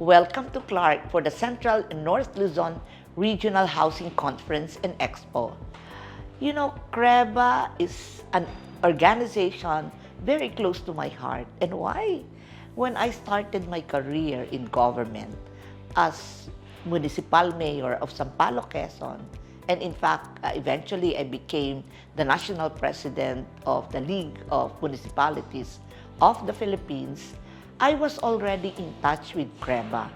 Welcome to Clark for the Central and North Luzon Regional Housing Conference and Expo. You know, CREBA is an organization very close to my heart. And why? When I started my career in government as municipal mayor of Sampaloc, Quezon, and in fact, eventually I became the national president of the League of Municipalities of the Philippines, I was already in touch with CREBA.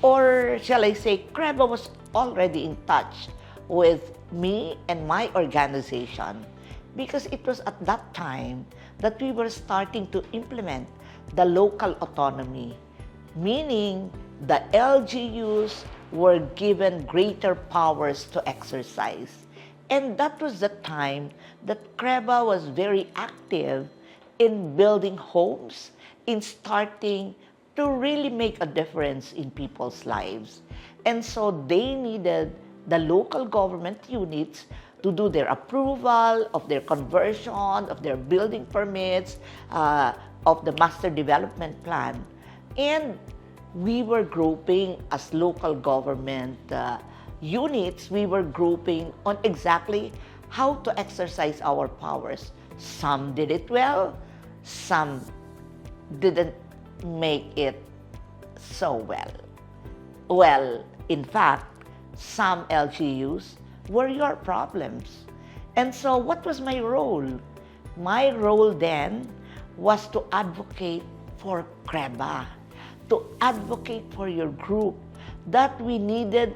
Or shall I say, CREBA was already in touch with me and my organization because it was at that time that we were starting to implement the local autonomy, meaning the LGUs were given greater powers to exercise. And that was the time that CREBA was very active in building homes, in starting to really make a difference in people's lives. And so they needed the local government units to do their approval of their conversion, of their building permits, of the master development plan. And we were grouping as local government units, we were grouping on exactly how to exercise our powers. Some did it well, some didn't make it so well. Well, in fact, some LGUs were your problems. And so what was my role? My role then was to advocate for CREBA, to advocate for your group, that we needed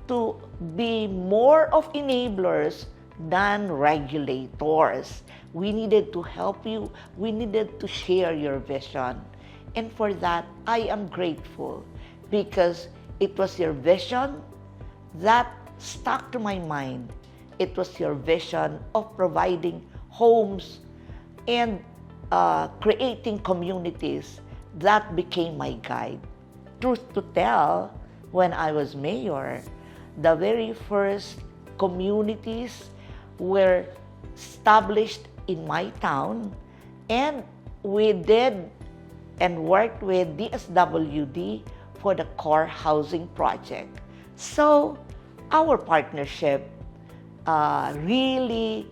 to be more of enablers than regulators. We needed to help you. We needed to share your vision. And for that, I am grateful because it was your vision that stuck to my mind. It was your vision of providing homes and creating communities that became my guide. Truth to tell, when I was mayor, the very first communities were established in my town, and we did and worked with DSWD for the core housing project. So our partnership really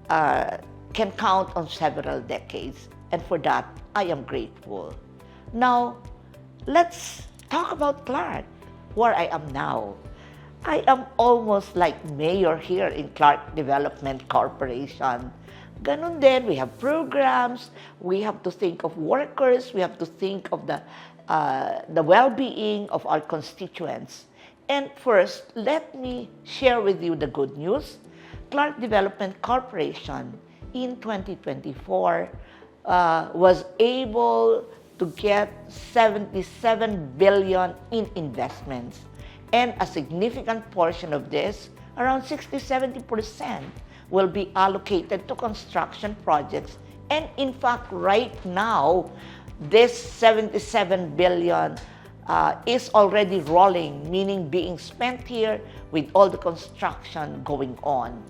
can count on several decades, and for that, I am grateful. Now, let's talk about Clark, where I am now. I am almost like mayor here in Clark Development Corporation. Ganun din, we have programs, we have to think of workers, we have to think of the well-being of our constituents. And first, let me share with you the good news. Clark Development Corporation in 2024 was able to get 77 billion in investments. And a significant portion of this, around 60-70%, will be allocated to construction projects. And in fact, right now, this 77 billion is already rolling, meaning being spent here with all the construction going on.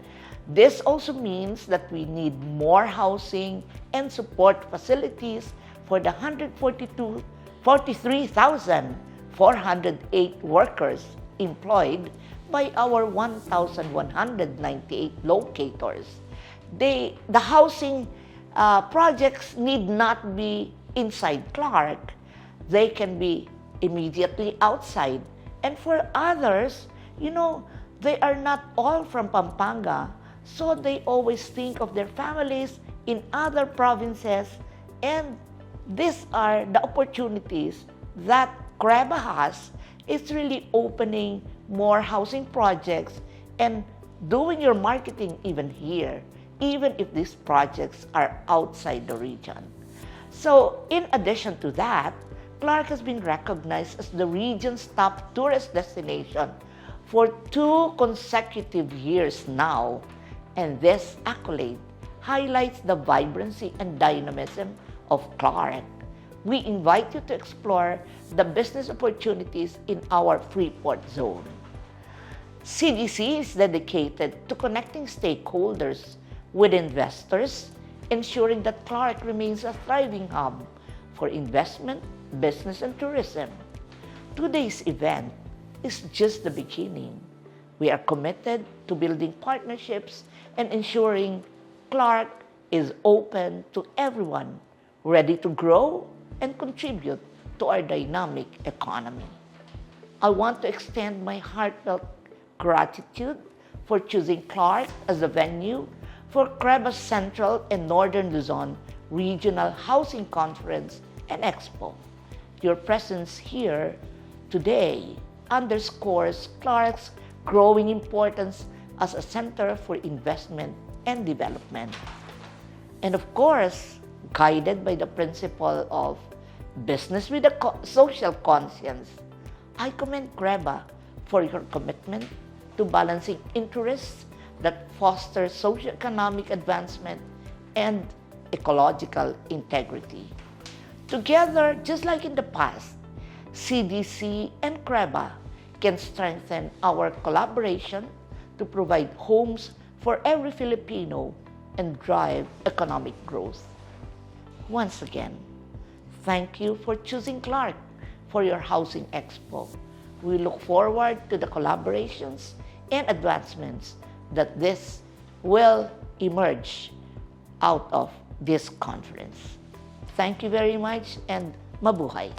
This also means that we need more housing and support facilities for the 43,408 workers employed by our 1,198 locators. The housing projects need not be inside Clark. They can be immediately outside. And for others, you know, they are not all from Pampanga, so they always think of their families in other provinces, and these are the opportunities that CREBA has. It's really opening more housing projects and doing your marketing even here, even if these projects are outside the region. So in addition to that, Clark has been recognized as the region's top tourist destination for 2 consecutive years now. And this accolade highlights the vibrancy and dynamism of Clark. We invite you to explore the business opportunities in our Freeport zone. CDC is dedicated to connecting stakeholders with investors, ensuring that Clark remains a thriving hub for investment, business, and tourism. Today's event is just the beginning. We are committed to building partnerships and ensuring Clark is open to everyone, ready to grow and contribute to our dynamic economy. I want to extend my heartfelt gratitude for choosing Clark as the venue for CREBA's Central and Northern Luzon Regional Housing Conference and Expo. Your presence here today underscores Clark's growing importance as a center for investment and development. And of course, guided by the principle of business with a social conscience, I commend CREBA for your commitment to balancing interests that foster socioeconomic advancement and ecological integrity. Together, just like in the past, CDC and CREBA can strengthen our collaboration to provide homes for every Filipino and drive economic growth. Once again, thank you for choosing Clark for your Housing Expo. We look forward to the collaborations and advancements that this will emerge out of this conference. Thank you very much and mabuhay!